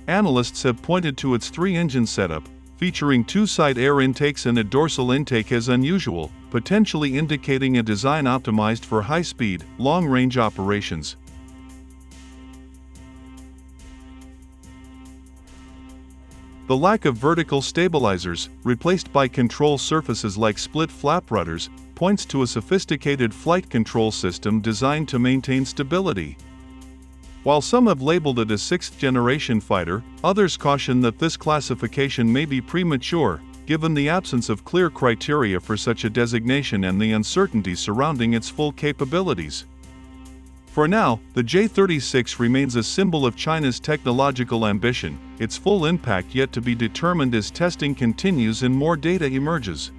Analysts have pointed to its three-engine setup, featuring two side air intakes and a dorsal intake as unusual, potentially indicating a design optimized for high-speed, long-range operations. The lack of vertical stabilizers, replaced by control surfaces like split flap rudders, points to a sophisticated flight control system designed to maintain stability. While some have labeled it a sixth-generation fighter, others caution that this classification may be premature, given the absence of clear criteria for such a designation and the uncertainty surrounding its full capabilities. For now, the J-36 remains a symbol of China's technological ambition, its full impact yet to be determined as testing continues and more data emerges.